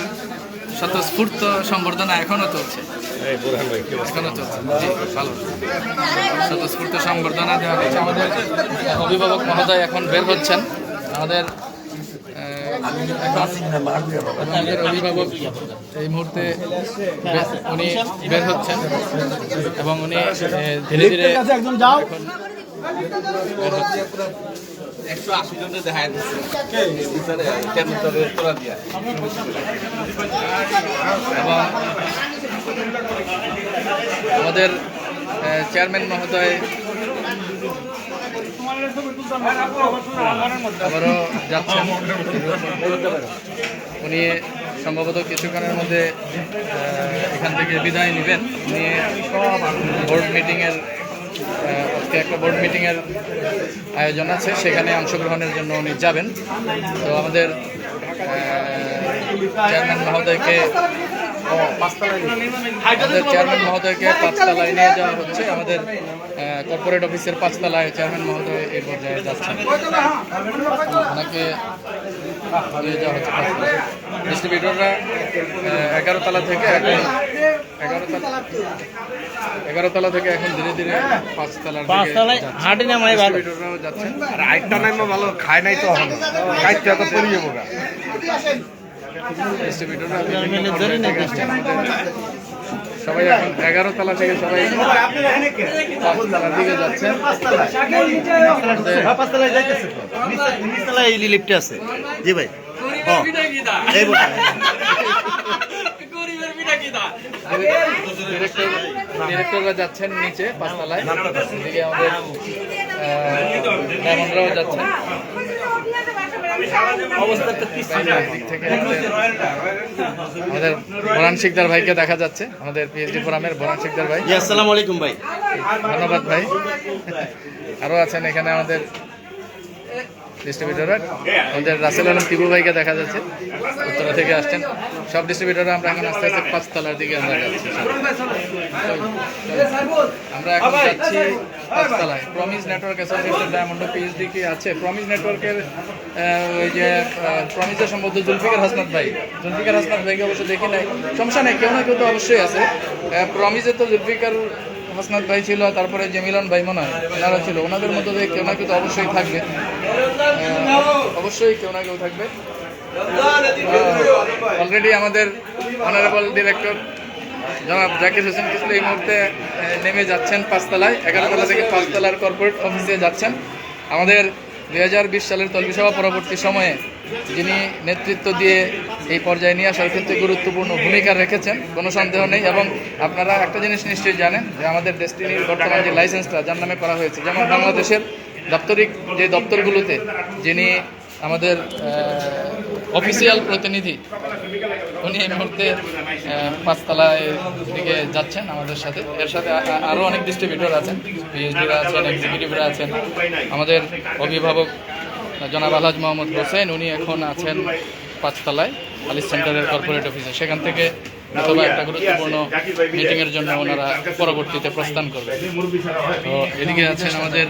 স্বতঃস্ফূর্ত সংবর্ধনা এখনও চলছে। এখনও চলছে, জি ভালো। স্বতঃস্ফূর্ত সংবর্ধনা দেওয়া হচ্ছে। আমাদের অভিভাবক মহোদয় এখন বের হচ্ছেন। আমাদের আমাদের অভিভাবক এই মুহূর্তে উনি বের হচ্ছেন এবং উনি ধীরে ধীরে একজন যাও। বের হচ্ছেন। 180 জনের দেখা যাচ্ছে এবং আমাদের চেয়ারম্যান মহোদয় আবারও যাচ্ছেন। উনি সম্ভবত কিছুক্ষণের মধ্যে এখান থেকে বিদায় নেবেন। উনি বোর্ড মিটিংয়ের আজকে একটা বোর্ড মিটিংয়ের আয়োজন আছে, সেখানে অংশগ্রহণের জন্য উনি যাবেন। তো আমাদের চেয়ারম্যান মহোদয়কে পাঁচতলায় নিয়ে যাওয়া হচ্ছে। আমাদের কর্পোরেট অফিসের 5 তলায় চেয়ারম্যান মহোদয় এই পর্যায়ে যাচ্ছেন। ওনাকে নিয়ে যাওয়া হচ্ছে 5 তলায়। ডিস্ট্রিবিউটররা 11 তলা থেকে এখন 11 তলা থেকে এখন ধীরে ধীরে 5 তলার দিকে হাঁটি নামাই ডিস্ট্রিবিউটররাও যাচ্ছেন। রাইটটা নাইমা ভালো খায় নাই তো এখন কাইতে তো পড়ে যাবো গা। ডিস্ট্রিবিউটররা সবাই এখন 11 তলা থেকে সবাই 5 তলার দিকে যাচ্ছেন। জি ভাই, ডিরেক্টররা যাচ্ছেন নিচে 5 তলায়। এদিকে আমাদের ডায়মন্ডরাও যাচ্ছেন। দিক থেকে আমাদের বোরান শিকদার ভাইকে দেখা যাচ্ছে, আমাদের পিএইচডি ফোরামের বোরান শিকদার ভাই। আসসালামু আলাইকুম ভাই। ধন্যবাদ ভাই। আরও আছেন এখানে আমাদের ডিস্ট্রিবিউটররা। আমাদের রাসেল আলম টিপু ভাইকে দেখা যাচ্ছে, উত্তরা থেকে আসছেন। সব ডিস্ট্রিবিউটররা আমরা এখন আস্তে আস্তে 5 তলার দিকে আমরা যাচ্ছি। আমরা এখন যাচ্ছি 5 তলায়। Promise network association diamond PhD কি আছে? প্রমিস নেটওয়ার্কের ওই যে প্রমিসের সম্বন্ধে জুলফিকার হাসনাত ভাইকে অবশ্য দেখি নাই, সমস্যা নেই, কেউ না কেউ তো অবশ্যই আছে। প্রমিসে তো জুলফিকার হাসনাত ভাই ছিল, তারপরে যে মিলন ভাই মনে হয় ওনারা ছিল। ওনাদের মধ্যে দিয়ে কেউ না কেউ তো অবশ্যই থাকবে, অবশ্যই কেউ না কেউ থাকবে। অলরেডি আমাদের অনারেবল ডিরেক্টর জনাব জাকির হোসেন কিসলু এই মুহূর্তে নেমে যাচ্ছেন 5 তলায়। 11 তলা থেকে 5 তলার কর্পোরেট অফিসে যাচ্ছেন। আমাদের 2020 সালের তলবি সভা পরবর্তী সময়ে যিনি নেতৃত্ব দিয়ে এই পর্যায়ে নিয়ে আসার ক্ষেত্রে গুরুত্বপূর্ণ ভূমিকা রেখেছেন, কোনো সন্দেহ নেই। এবং আপনারা একটা জিনিস নিশ্চয়ই জানেন যে আমাদের ডেস্টিনির বর্তমান যে লাইসেন্সটা যার নামে করা হয়েছে, যেমন বাংলাদেশের দাপ্তরিক যে দপ্তরগুলোতে যিনি আমাদের অফিসিয়াল প্রতিনিধি, উনি এই মুহূর্তে 5 তলায় দিকে যাচ্ছেন আমাদের সাথে। এর সাথে আরও অনেক ডিস্ট্রিবিউটর আছেন, পিএইচডিরা আছেন, এক্সিকিউটিভরা আছেন। আমাদের অভিভাবক জনাব আলহাজ মোহাম্মদ হোসেন, উনি এখন আছেন 5 তলায় আলিস সেন্টারের কর্পোরেট অফিসে। সেখান থেকে অথবা একটা গুরুত্বপূর্ণ মিটিংয়ের জন্য ওনারা পরবর্তীতে প্রস্থান করবেন। তো এদিকে আছেন আমাদের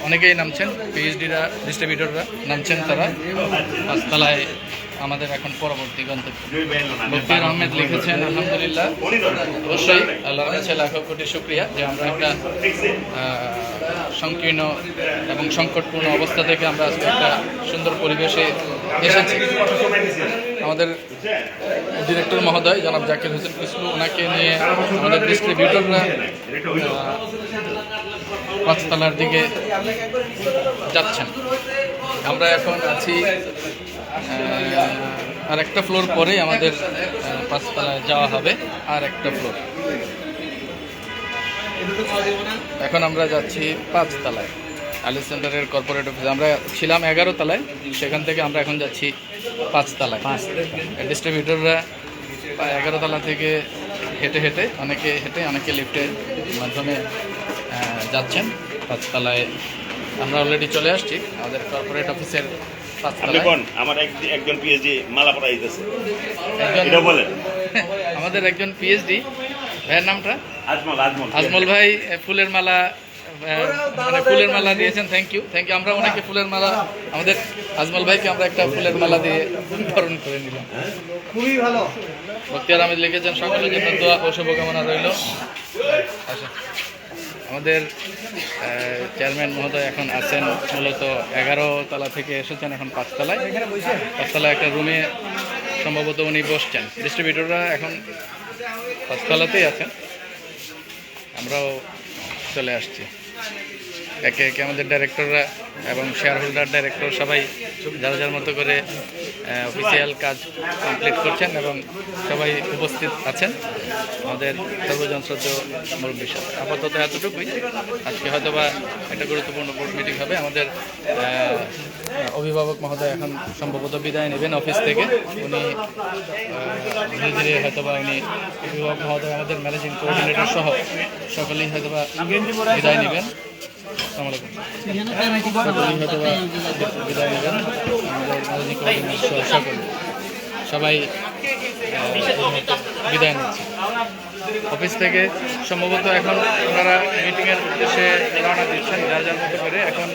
অনেকেই নামছেন, পিএইচডিরা ডিস্ট্রিবিউটররা নামছেন, তারা 5 তলায় আমাদের এখন পরবর্তী গন্তব্য। বকির আহমেদ লিখেছেন, আলহামদুলিল্লাহ, অবশ্যই আল্লাহর কাছে লাখ কোটি শুকরিয়া যে আমরা একটা সংকীর্ণ এবং সংকটপূর্ণ অবস্থা থেকে আমরা আজকে একটা সুন্দর পরিবেশে এসেছি। আমাদের ডিরেক্টর মহোদয় জনাব জাকির হোসেন কিসলু, ওনাকে নিয়ে আমাদের ডিস্ট্রিবিউটররা 5 তলার দিকে যাচ্ছেন। আমরা এখন আছি আর একটা ফ্লোর পরেই আমাদের 5 তলায় যাওয়া হবে, আর একটা ফ্লোর। এখন আমরা যাচ্ছি 5 তলায় আলিস সেন্টারের কর্পোরেট অফিসে। আমরা ছিলাম 11 তলায়, সেখান থেকে আমরা এখন যাচ্ছি 5 তলায়। ডিস্ট্রিবিউটররা 11 তলা থেকে হেঁটে অনেকে লিফটের মাধ্যমে যাচ্ছেন 5 তলায় আমরা অলরেডি চলে আসছি আমাদের কর্পোরেট অফিসের আপনি পাঁচতলায়। কোন আমার একজন পিএইচডি মালা পড়া দিতেছে একজন এটা বলেন আমাদের একজন পিএইচডি ভাইয়ের নামটা আজমল আজমল আজমল ভাই ফুলের মালা মানে ফুলের মালা দিয়েছেন। থ্যাংক ইউ আমরা ওনাকে ফুলের মালা আমাদের আজমল ভাইকে আমরা একটা ফুলের মালা দিয়ে বরণ করে নিলাম। খুবই ভালো। বক্তিয়ার আহমেদ লিখেছেন সকলের জন্য দোয়া ও শুভকামনা রইল। আচ্ছা, আমাদের চেয়ারম্যান মহোদয় এখন আছেন মূলত 11 তলা থেকে এসেছেন এখন 5 তলায়। 5 তলায় একটা রুমে সম্ভবত উনি বসছেন। ডিস্ট্রিবিউটররা এখন 5 তলাতেই আছেন, আমরাও চলে আসছি। একে একে আমাদের ডাইরেক্টররা এবং শেয়ার হোল্ডার ডাইরেক্টর সবাই যার যার মতো করে অফিসিয়াল কাজ কমপ্লিট করছেন এবং সবাই উপস্থিত আছেন। আমাদের সর্বজন শ্রদ্ধেয় মুরব্বী সাহেব আপাতত এতটুকুই। আজকে হয়তো বা একটা গুরুত্বপূর্ণ বোর্ড মিটিং হবে। আমাদের অভিভাবক মহোদয় এখন সম্ভবত বিদায় নেবেন অফিস থেকে। উনি ধীরে ধীরে হয়তো বা উনি অভিভাবক মহোদয় আমাদের ম্যানেজিং কোঅর্ডিনেটর সহ সকলেই হয়তো বা বিদায় নেবেন। বিদায় নেবেন আমাদের ম্যানেজিং কোঅর্ডিনেটর সকলে সবাই বিদায় নিচ্ছে অফিস থেকে। সম্ভবত এখন ওনারা মিটিংয়ের উদ্দেশ্যে রওনা দিচ্ছেন যার যার মতো করে। এখন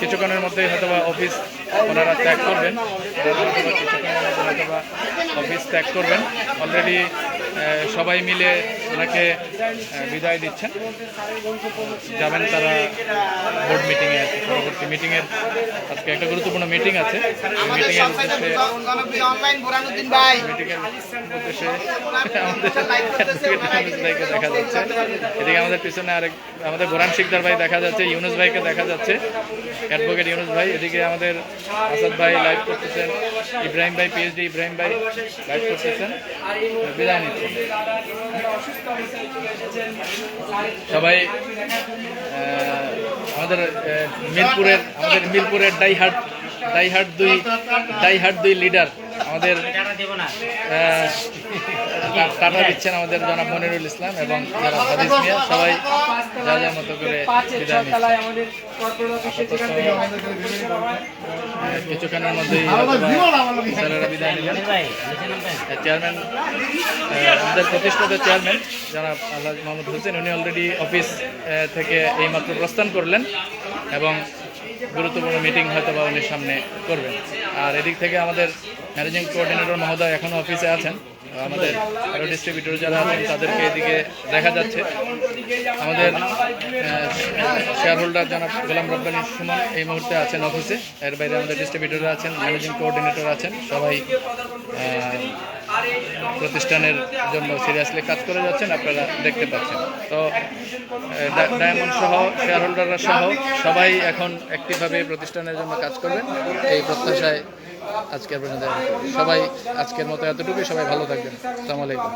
কিছুক্ষণের মধ্যেই হয়তো বা অফিস ওনারা ত্যাগ করবেন। অফিস ত্যাগ করবেন। অলরেডি সবাই মিলে ওনাকে বিদায় দিচ্ছেন। যাবেন তারা বোর্ড মিটিংয়ে আছে, পরবর্তী মিটিংয়ের। আজকে একটা গুরুত্বপূর্ণ মিটিং আছে। মিটিংয়ের উদ্দেশ্যে দেখা যাচ্ছে। এদিকে আমাদের পিছনে আমাদের বোরান শিকদার ভাই দেখা যাচ্ছে, ইউনুস ভাইকে দেখা যাচ্ছে, অ্যাডভোকেট ইউনুস ভাই। এদিকে আমাদের আসাদ ভাই লাইভ করতেছেন, ইব্রাহিম ভাই পিএইচডি ইব্রাহিম ভাই লাইভ করতেছেন, বিদায় নিচ্ছেন সবাই। আমাদের মিরপুরের ডাইহার্ট দুই লিডার আমাদের টাটা দিচ্ছেন আমাদের জনাব মনিরুল ইসলাম এবং জনাব হাদিস মিয়া। সবাই যার যার মতো করে বিদায় নিচ্ছেন। কিছুক্ষণের মধ্যেই স্যারেরা বিদায় নেবেন। চেয়ারম্যান আমাদের প্রতিষ্ঠিত চেয়ারম্যান জনাব আলহাজ মোহাম্মদ হোসেন, উনি অলরেডি অফিস থেকে এইমাত্র প্রস্থান করলেন এবং গুরুত্বপূর্ণ মিটিং হয়তো বা উনি সামনে করবেন। আর এদিক থেকে আমাদের ম্যানেজিং কোঅর্ডিনেটর মহোদয় এখনও অফিসে আছেন। আমাদের আরও ডিস্ট্রিবিউটর যারা আছেন তাদেরকে এদিকে দেখা যাচ্ছে। আমাদের শেয়ার হোল্ডার জনাব গোলাম রব্বানী সুমন এই মুহূর্তে আছেন অফিসে। এর বাইরে আমাদের ডিস্ট্রিবিউটররা আছেন, ম্যানেজিং কোঅর্ডিনেটর আছেন, সবাই প্রতিষ্ঠানের জন্য সিরিয়াসলি কাজ করে যাচ্ছেন, আপনারা দেখতে পাচ্ছেন। তো ডায়মন্ড সহ শেয়ার হোল্ডাররা সহ সবাই এখন অ্যাক্টিভভাবে প্রতিষ্ঠানের জন্য কাজ করবেন এই প্রত্যাশায় আজকের পর্যন্ত সবাই আজকের মতো এতটুকুই। সবাই ভালো থাকবেন। আসসালামু আলাইকুম।